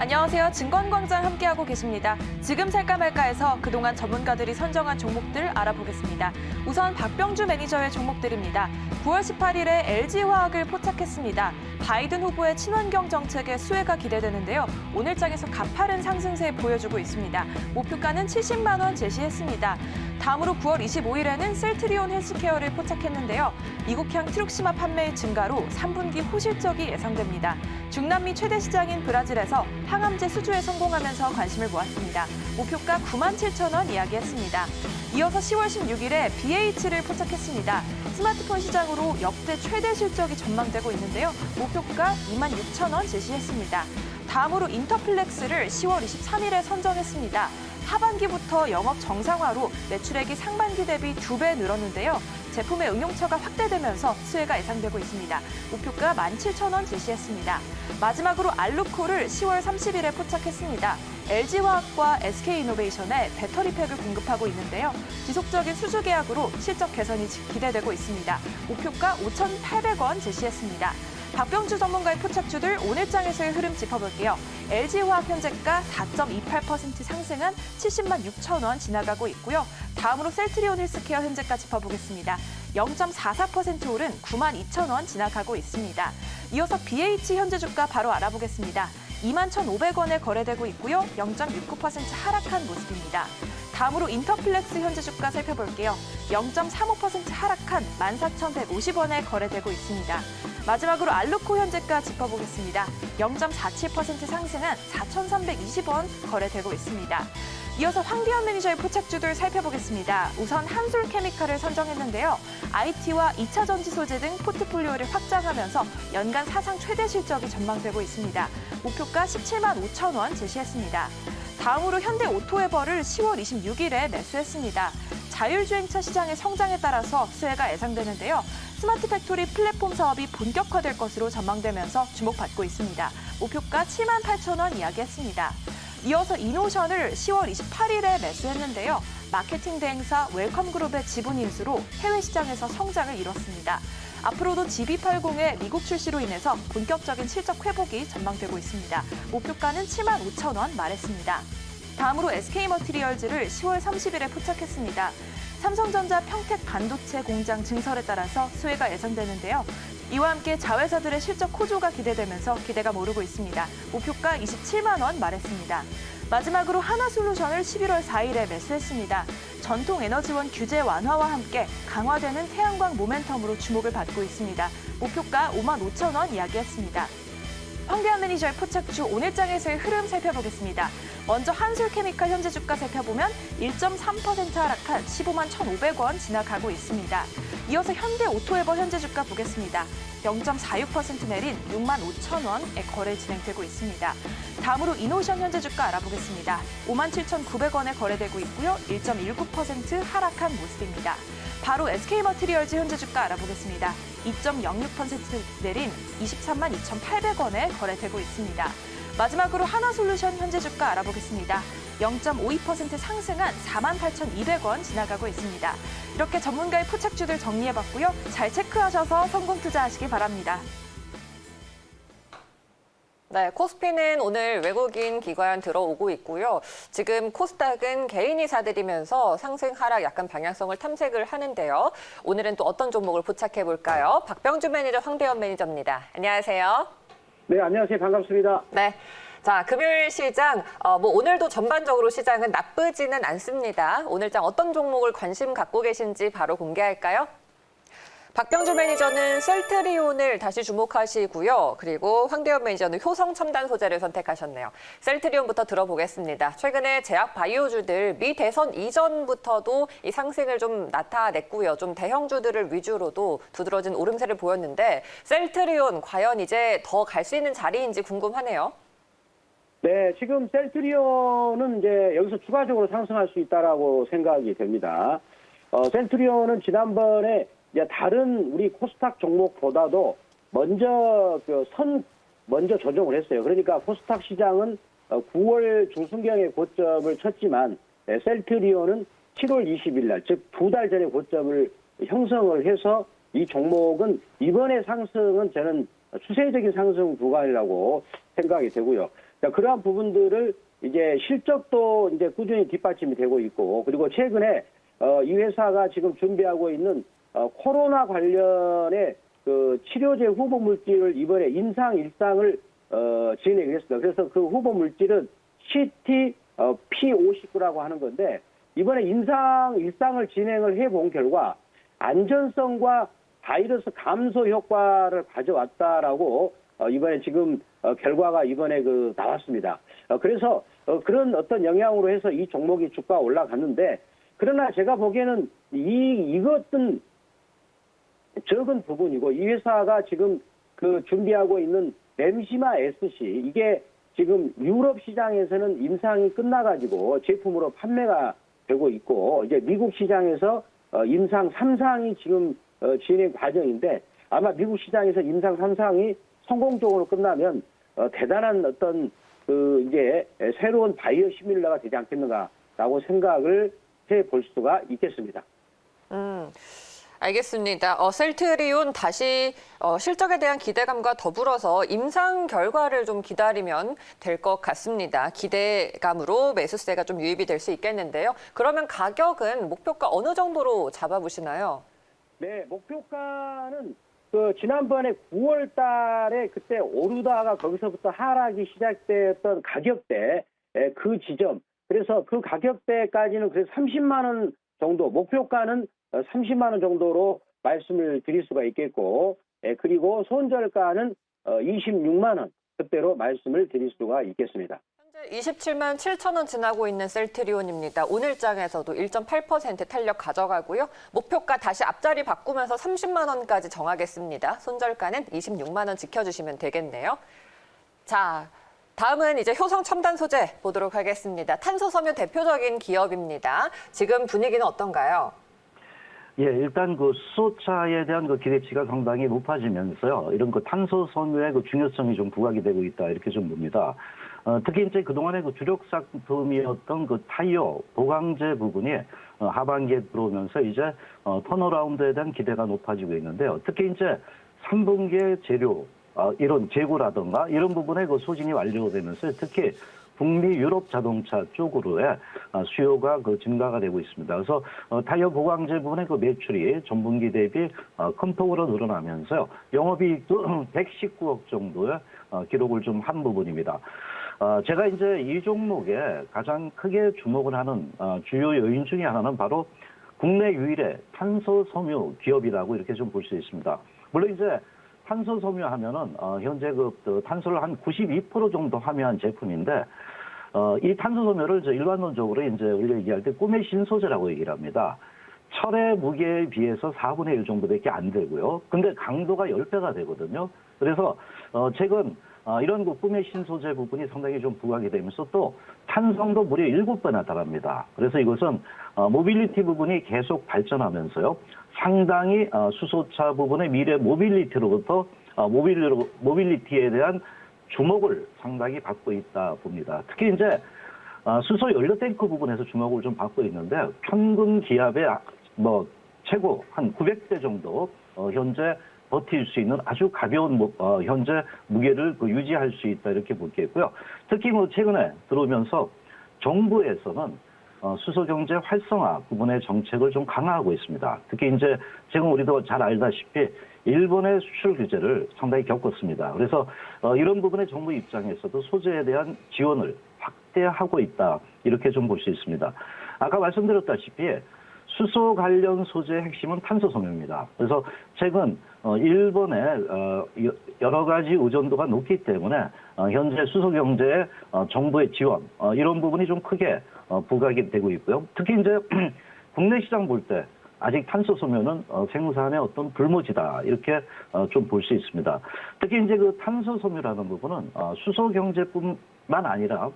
안녕하세요. 증권광장 함께하고 계십니다. 지금 살까 말까에서 그동안 전문가들이 선정한 종목들 알아보겠습니다. 우선 박병주 매니저의 종목들입니다. 9월 18일에 LG화학을 포착했습니다. 바이든 후보의 친환경 정책의 수혜가 기대되는데요. 오늘장에서 가파른 상승세 보여주고 있습니다. 목표가는 70만 원 제시했습니다. 다음으로 9월 25일에는 셀트리온 헬스케어를 포착했는데요. 미국향 트룩시마 판매의 증가로 3분기 호실적이 예상됩니다. 중남미 최대 시장인 브라질에서 항암제 수주에 성공하면서 관심을 모았습니다. 목표가 97,000원 이야기했습니다. 이어서 10월 16일에 BH를 포착했습니다. 스마트폰 시장으로 역대 최대 실적이 전망되고 있는데요. 목표가 26,000원 제시했습니다. 다음으로 인터플렉스를 10월 23일에 선정했습니다. 하반기부터 영업 정상화로 매출액이 상반기 대비 2배 늘었는데요. 제품의 응용처가 확대되면서 수혜가 예상되고 있습니다. 목표가 17,000원 제시했습니다. 마지막으로 알루코를 10월 30일에 포착했습니다. LG화학과 SK이노베이션에 배터리팩을 공급하고 있는데요. 지속적인 수주 계약으로 실적 개선이 기대되고 있습니다. 목표가 5,800원 제시했습니다. 박병주 전문가의 포착주들 오늘장에서의 흐름 짚어볼게요. LG화학 현재가 4.28% 상승한 70만 6천 원 지나가고 있고요. 다음으로 셀트리온 헬스케어 현재가 짚어보겠습니다. 0.44% 오른 9만 2천 원 지나가고 있습니다. 이어서 BH 현재 주가 바로 알아보겠습니다. 21,500원에 거래되고 있고요. 0.69% 하락한 모습입니다. 다음으로 인터플렉스 현재 주가 살펴볼게요. 0.35% 하락한 14,150원에 거래되고 있습니다. 마지막으로 알루코 현재가 짚어보겠습니다. 0.47% 상승한 4,320원 거래되고 있습니다. 이어서 황대현 매니저의 포착주들 살펴보겠습니다. 우선 한솔케미칼을 선정했는데요. IT와 2차 전지 소재 등 포트폴리오를 확장하면서 연간 사상 최대 실적이 전망되고 있습니다. 목표가 17만 5천 원 제시했습니다. 다음으로 현대오토에버를 10월 26일에 매수했습니다. 자율주행차 시장의 성장에 따라서 수혜가 예상되는데요. 스마트 팩토리 플랫폼 사업이 본격화될 것으로 전망되면서 주목받고 있습니다. 목표가 7만 8천 원 이야기했습니다. 이어서 이노션을 10월 28일에 매수했는데요. 마케팅 대행사 웰컴그룹의 지분 인수로 해외 시장에서 성장을 이뤘습니다. 앞으로도 GB80의 미국 출시로 인해서 본격적인 실적 회복이 전망되고 있습니다. 목표가는 7만 5천 원 말했습니다. 다음으로 SK머티리얼즈를 10월 30일에 포착했습니다. 삼성전자 평택 반도체 공장 증설에 따라서 수혜가 예상되는데요. 이와 함께 자회사들의 실적 호조가 기대되면서 기대가 오르고 있습니다. 목표가 27만 원 말했습니다. 마지막으로 하나솔루션을 11월 4일에 매수했습니다. 전통 에너지원 규제 완화와 함께 강화되는 태양광 모멘텀으로 주목을 받고 있습니다. 목표가 5만 5천 원 이야기했습니다. 황대현 매니저의 포착주 오늘장에서의 흐름 살펴보겠습니다. 먼저 한솔케미칼 현재 주가 살펴보면 1.3% 하락한 15만 1,500원 지나가고 있습니다. 이어서 현대오토에버 현재 주가 보겠습니다. 0.46% 내린 6만 5천 원에 거래 진행되고 있습니다. 다음으로 이노션 현재 주가 알아보겠습니다. 5만 7,900원에 거래되고 있고요. 1.19% 하락한 모습입니다. 바로 SK머티리얼즈 현재 주가 알아보겠습니다. 2.06% 내린 23만 2,800원에 거래되고 있습니다. 마지막으로 하나솔루션 현재 주가 알아보겠습니다. 0.52% 상승한 48,200원 지나가고 있습니다. 이렇게 전문가의 포착주들 정리해봤고요. 잘 체크하셔서 성공 투자하시기 바랍니다. 네, 코스피는 오늘 외국인 기관 들어오고 있고요. 지금 코스닥은 개인이 사들이면서 상승 하락 약간 방향성을 탐색을 하는데요. 오늘은 또 어떤 종목을 포착해 볼까요? 박병주 매니저, 황대현 매니저입니다. 안녕하세요. 네, 안녕하세요. 반갑습니다. 네. 자, 금요일 시장, 오늘도 전반적으로 시장은 나쁘지는 않습니다. 오늘장 어떤 종목을 관심 갖고 계신지 바로 공개할까요? 박병주 매니저는 셀트리온을 다시 주목하시고요. 그리고 황대현 매니저는 효성 첨단 소재를 선택하셨네요. 셀트리온부터 들어보겠습니다. 최근에 제약 바이오주들 미 대선 이전부터도 이 상승을 좀 나타냈고요. 좀 대형주들을 위주로도 두드러진 오름세를 보였는데 셀트리온 과연 이제 더 갈 수 있는 자리인지 궁금하네요. 네, 지금 셀트리온은 이제 여기서 추가적으로 상승할 수 있다라고 생각이 됩니다. 셀트리온은 지난번에 이제 다른 우리 코스닥 종목보다도 먼저 먼저 조정을 했어요. 그러니까 코스닥 시장은 9월 중순경에 고점을 쳤지만 셀트리온은 7월 20일 날, 즉 2달 전에 고점을 형성을 해서 이 종목은 이번에 상승은 저는 추세적인 상승 구간이라고 생각이 되고요. 자, 그러한 부분들을 이제 실적도 이제 꾸준히 뒷받침이 되고 있고, 그리고 최근에 이 회사가 지금 준비하고 있는 코로나 관련의 그 치료제 후보 물질을 이번에 임상 1상을 진행을 했습니다. 그래서 그 후보 물질은 CT P59라고 하는 건데, 이번에 임상 1상을 진행을 해본 결과 안전성과 바이러스 감소 효과를 가져왔다라고 이번에 지금 결과가 이번에 그 나왔습니다. 그래서 그런 어떤 영향으로 해서 이 종목이 주가가 올라갔는데, 그러나 제가 보기에는 이것은 적은 부분이고, 이 회사가 지금 그 준비하고 있는 램시마 SC, 이게 지금 유럽 시장에서는 임상이 끝나가지고 제품으로 판매가 되고 있고, 이제 미국 시장에서 임상 3상이 지금 진행 과정인데, 아마 미국 시장에서 임상 3상이 성공적으로 끝나면 대단한 어떤 그 이제 새로운 바이오 시밀러가 되지 않겠는가라고 생각을 해볼 수가 있겠습니다. 알겠습니다. 셀트리온 다시 실적에 대한 기대감과 더불어서 임상 결과를 좀 기다리면 될 것 같습니다. 기대감으로 매수세가 좀 유입이 될 수 있겠는데요. 그러면 가격은 목표가 어느 정도로 잡아보시나요? 네, 목표가는 그 지난번에 9월 달에 그때 오르다가 거기서부터 하락이 시작되었던 가격대, 그 지점. 그래서 그 가격대까지는 그래서 30만 원 정도, 목표가는 30만 원 정도로 말씀을 드릴 수가 있겠고, 그리고 손절가는 26만 원, 그때로 말씀을 드릴 수가 있겠습니다. 현재 27만 7천 원 지나고 있는 셀트리온입니다. 오늘장에서도 1.8% 탄력 가져가고요. 목표가 다시 앞자리 바꾸면서 30만 원까지 정하겠습니다. 손절가는 26만 원 지켜주시면 되겠네요. 자, 다음은 이제 효성 첨단 소재 보도록 하겠습니다. 탄소섬유 대표적인 기업입니다. 지금 분위기는 어떤가요? 예, 일단 그 수소차에 대한 그 기대치가 상당히 높아지면서요. 이런 그 탄소섬유의 그 중요성이 좀 부각이 되고 있다, 이렇게 좀 봅니다. 특히 이제 그동안의 그 주력 상품이었던 그 타이어, 보강제 부분이 하반기에 들어오면서 이제 턴어라운드에 대한 기대가 높아지고 있는데요. 특히 이제 3분기의 재료, 이런 재고라든가 이런 부분에 그 소진이 완료되면서 특히 북미 유럽 자동차 쪽으로의 수요가 그 증가가 되고 있습니다. 그래서 타이어 보강제 부분의 그 매출이 전분기 대비 큰 폭으로 늘어나면서요. 영업이익도 119억 정도의 기록을 좀 한 부분입니다. 제가 이제 이 종목에 가장 크게 주목을 하는 주요 요인 중에 하나는 바로 국내 유일의 탄소섬유 기업이라고 이렇게 좀 볼 수 있습니다. 물론 이제 탄소섬유 하면은 현재 그 탄소를 한 92% 정도 함유한 제품인데, 이 탄소섬유를 일반론적으로 이제 우리가 얘기할 때 꿈의 신소재라고 얘기를 합니다. 철의 무게에 비해서 4분의 1 정도밖에 안 되고요. 근데 강도가 10배가 되거든요. 그래서 최근 이런 그 꿈의 신소재 부분이 상당히 좀 부각이 되면서 또 탄성도 무려 7배나 달합니다. 그래서 이것은 모빌리티 부분이 계속 발전하면서요. 상당히 수소차 부분의 미래 모빌리티로부터 모빌리티에 대한 주목을 상당히 받고 있다 봅니다. 특히 이제 수소 연료 탱크 부분에서 주목을 좀 받고 있는데, 평균 기압의 뭐 최고 한 900대 정도 현재 버틸 수 있는 아주 가벼운 현재 무게를 유지할 수 있다, 이렇게 보겠고요. 특히 뭐 최근에 들어오면서 정부에서는 수소 경제 활성화 부분의 정책을 좀 강화하고 있습니다. 특히 이제 지금 우리도 잘 알다시피 일본의 수출 규제를 상당히 겪었습니다. 그래서 이런 부분의 정부 입장에서도 소재에 대한 지원을 확대하고 있다, 이렇게 좀 볼 수 있습니다. 아까 말씀드렸다시피 수소 관련 소재의 핵심은 탄소섬유입니다. 그래서 최근 일본의 여러 가지 의존도가 높기 때문에 현재 수소 경제에 정부의 지원, 이런 부분이 좀 크게 부각이 되고 있고요. 특히 이제 국내 시장 볼 때 아직 탄소섬유는 생산의 어떤 불모지다, 이렇게 좀 볼 수 있습니다. 특히 이제 그 탄소섬유라는 부분은 수소 경제뿐만 아니라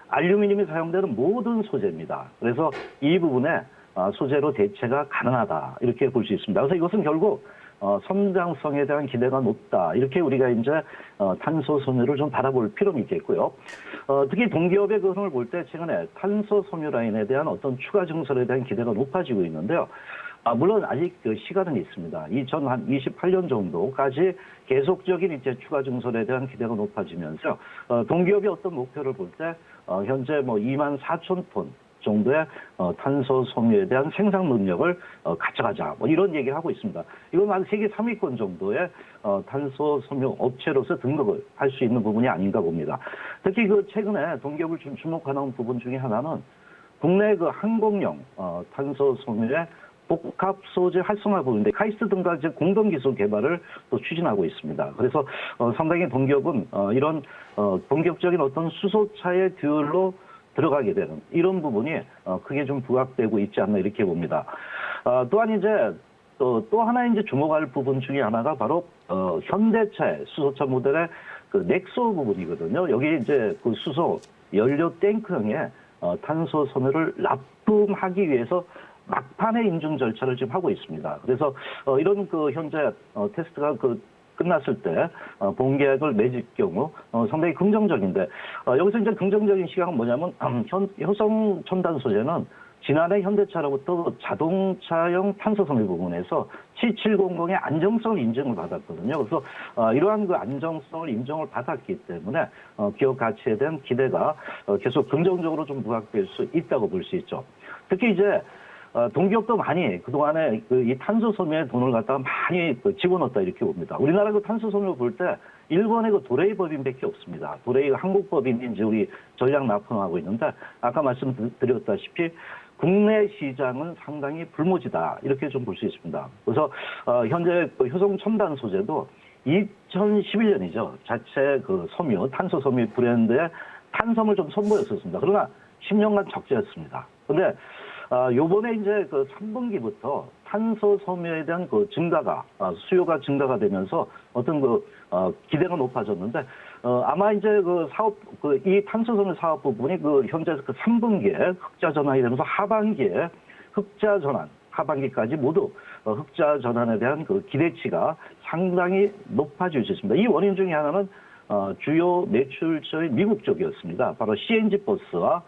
알루미늄이 사용되는 모든 소재입니다. 그래서 이 부분에 소재로 대체가 가능하다, 이렇게 볼 수 있습니다. 그래서 이것은 결국 성장성에 대한 기대가 높다, 이렇게 우리가 이제 탄소섬유를 좀 바라볼 필요는 있겠고요. 특히 동기업의 그 흐름을 볼 때 최근에 탄소섬유 라인에 대한 어떤 추가 증설에 대한 기대가 높아지고 있는데요. 물론 아직 그 시간은 있습니다. 2028년 정도까지 계속적인 이제 추가 증설에 대한 기대가 높아지면서 동기업이 어떤 목표를 볼 때 현재 뭐 24,000톤 정도의 탄소 섬유에 대한 생산 능력을 가져가자 뭐 이런 얘기를 하고 있습니다. 이건 한 세계 3위권 정도의 탄소 섬유 업체로서 등극을 할 수 있는 부분이 아닌가 봅니다. 특히 그 최근에 동기업을 좀 주목하는 부분 중에 하나는 국내 그 항공용 탄소 섬유의 복합 소재 활성화 부분인데 카이스트 등과 이제 공동 기술 개발을 또 추진하고 있습니다. 그래서 상당히 동기업은 이런 본격적인 어떤 수소차의 듀얼로 들어가게 되는 이런 부분이 크게 좀 부각되고 있지 않나 이렇게 봅니다. 또한 이제 또 하나 이제 주목할 부분 중에 하나가 바로 현대차의 수소차 모델의 그 넥소 부분이거든요. 여기 이제 그 수소 연료 탱크형의 탄소 섬유를 납품하기 위해서 막판의 인증 절차를 지금 하고 있습니다. 그래서 이런 그 현재 테스트가 끝났을 때 본계약을 맺을 경우 상당히 긍정적인데 여기서 이제 긍정적인 시각은 뭐냐면 효성 첨단 소재는 지난해 현대차로부터 자동차용 탄소 섬유 부분에서 C700의 안정성 인증을 받았거든요. 그래서 이러한 그 안정성을 인정을 받았기 때문에 기업 가치에 대한 기대가 계속 긍정적으로 좀 부각될 수 있다고 볼 수 있죠. 특히 이제 동기업도 많이 그동안에 이 탄소 섬유에 돈을 갖다가 많이 집어넣었다 이렇게 봅니다. 우리나라 그 탄소 섬유 볼 때 일본의 그 도레이 법인밖에 없습니다. 도레이 한국 법인이 이제 우리 전략 납품하고 있는데 아까 말씀드렸다시피 국내 시장은 상당히 불모지다 이렇게 좀 볼 수 있습니다. 그래서 현재 그 효성 첨단 소재도 2011년이죠. 자체 그 섬유 탄소 섬유 브랜드의 탄섬을 좀 선보였었습니다. 그러나 10년간 적자였습니다. 그런데 요번에 이제 그 3분기부터 탄소 섬유에 대한 그 증가가, 수요가 증가가 되면서 어떤 그, 기대가 높아졌는데, 아마 이제 그 사업, 이 탄소 섬유 사업 부분이 그 현재 그 3분기에 흑자 전환이 되면서 하반기에 흑자 전환, 하반기까지 모두 흑자 전환에 대한 그 기대치가 상당히 높아질 수 있습니다. 이 원인 중에 하나는 주요 매출처인 미국 쪽이었습니다. 바로 CNG 버스와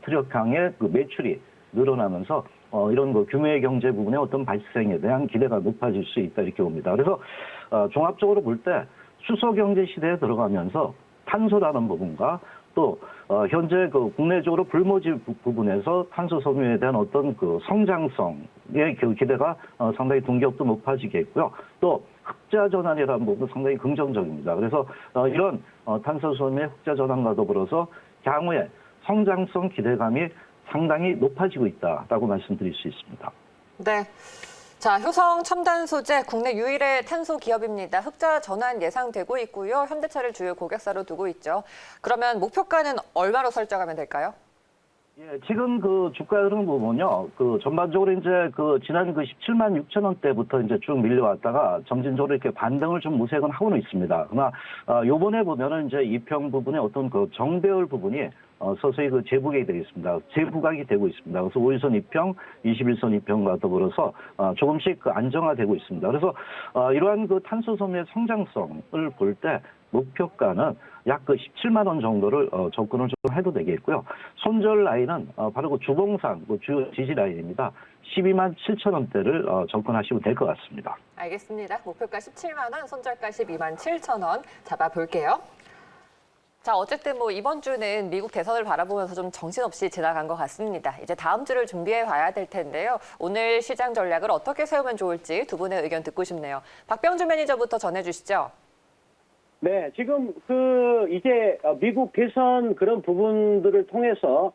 트럭항의 그 매출이 늘어나면서 이런 그 규모의 경제 부분의 어떤 발생에 대한 기대가 높아질 수 있다 이렇게 봅니다. 그래서 종합적으로 볼 때 수소 경제 시대에 들어가면서 탄소라는 부분과 또 현재 그 국내적으로 불모지 부분에서 탄소 섬유에 대한 어떤 그 성장성의 그 기대가 상당히 동기업도 높아지겠고요. 또 흑자 전환이라는 부분 상당히 긍정적입니다. 그래서 이런 탄소 섬유의 흑자 전환과 더불어서 향후에 성장성 기대감이 상당히 높아지고 있다라고 말씀드릴 수 있습니다. 네. 자, 효성 첨단 소재 국내 유일의 탄소 기업입니다. 흑자 전환 예상되고 있고요. 현대차를 주요 고객사로 두고 있죠. 그러면 목표가는 얼마로 설정하면 될까요? 예, 지금 그 주가 흐름 보면요. 그 전반적으로 이제 그 지난 그 17만 6천 원대부터 이제 쭉 밀려왔다가 점진적으로 이렇게 반등을 좀 모색은 하고는 있습니다. 그러나 요번에 보면은 이제 이평 부분의 어떤 그 정배열 부분이 서서히 그 재부각이 되겠습니다. 재부각이 되고 있습니다. 그래서 5일선 이평, 21선 이평과 더불어서 조금씩 그 안정화되고 있습니다. 그래서 이러한 그 탄소 섬유의 성장성을 볼 때 목표가는 약 그 17만 원 정도를 접근을 좀 해도 되겠고요. 손절 라인은 바로 그 주봉상 그 주요 지지 라인입니다. 12만 7천 원대를 접근하시면 될 것 같습니다. 알겠습니다. 목표가 17만 원, 손절가 12만 7천 원 잡아볼게요. 자, 어쨌든 뭐 이번 주는 미국 대선을 바라보면서 좀 정신없이 지나간 것 같습니다. 이제 다음 주를 준비해 봐야 될 텐데요. 오늘 시장 전략을 어떻게 세우면 좋을지 두 분의 의견 듣고 싶네요. 박병준 매니저부터 전해주시죠. 네, 지금 이제 미국 대선 그런 부분들을 통해서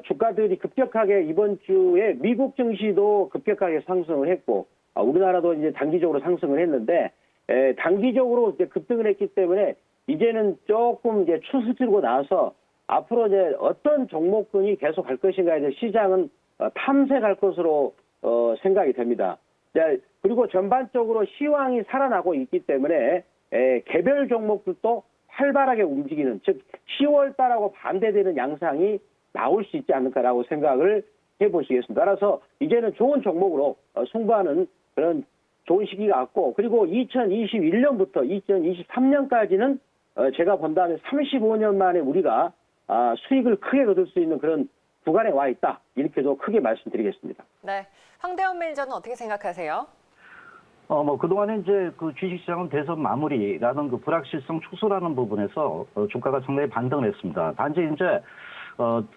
주가들이 급격하게 이번 주에 미국 증시도 급격하게 상승을 했고 우리나라도 이제 단기적으로 상승을 했는데 단기적으로 이제 급등을 했기 때문에 이제는 조금 이제 추스리고 나서 앞으로 이제 어떤 종목군이 계속 갈 것인가에 대해 시장은 탐색할 것으로 생각이 됩니다. 그리고 전반적으로 시황이 살아나고 있기 때문에 개별 종목들도 활발하게 움직이는, 즉 10월 달하고 반대되는 양상이 나올 수 있지 않을까라고 생각을 해보시겠습니다. 따라서 이제는 좋은 종목으로 승부하는 그런 좋은 시기가 왔고, 그리고 2021년부터 2023년까지는 제가 본다면 35년 만에 우리가 수익을 크게 거둘 수 있는 그런 구간에 와 있다. 이렇게도 크게 말씀드리겠습니다. 네. 황대원 매니저는 어떻게 생각하세요? 그동안에 이제 그 주식시장은 대선 마무리라는 그 불확실성 축소라는 부분에서 주가가 상당히 반등을 했습니다. 단지 이제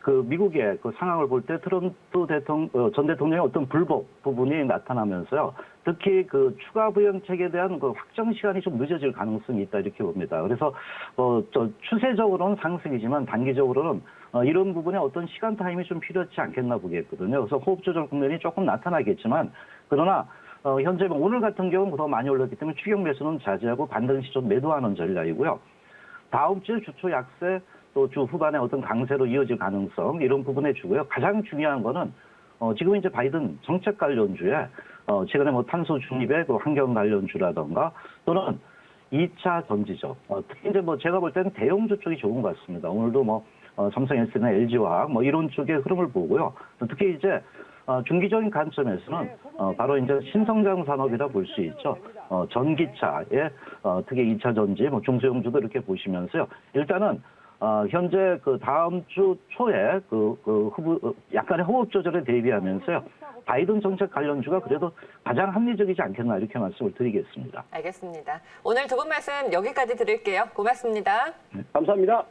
그 미국의 그 상황을 볼 때 트럼프 전 대통령의 어떤 불복 부분이 나타나면서요. 특히 그 추가 부양책에 대한 그 확정 시간이 좀 늦어질 가능성이 있다 이렇게 봅니다. 그래서 추세적으로는 상승이지만 단기적으로는 이런 부분에 어떤 시간 타임이 좀 필요하지 않겠나 보겠거든요. 그래서 호흡 조절 국면이 조금 나타나겠지만 그러나 현재 오늘 같은 경우는 더 많이 올랐기 때문에 추격 매수는 자제하고 반등 시점 매도하는 전략이고요. 다음 주 주초 약세 또 주 후반에 어떤 강세로 이어질 가능성 이런 부분에 주고요. 가장 중요한 거는 지금 이제 바이든 정책 관련주에 최근에 뭐 탄소 중립의 그 환경 관련주라던가 또는 2차 전지죠. 특히 이제 뭐 제가 볼 때는 대형주 쪽이 좋은 것 같습니다. 오늘도 뭐 삼성 SD나 LG화학 뭐 이런 쪽의 흐름을 보고요. 특히 이제 중기적인 관점에서는 바로 이제 신성장 산업이라 볼 수 있죠. 전기차의 특히 2차 전지, 뭐 중소형주도 이렇게 보시면서요. 일단은 현재 그 다음 주 초에 약간의 호흡 조절에 대비하면서요. 바이든 정책 관련주가 그래도 가장 합리적이지 않겠나 이렇게 말씀을 드리겠습니다. 알겠습니다. 오늘 두 분 말씀 여기까지 드릴게요. 고맙습니다. 감사합니다.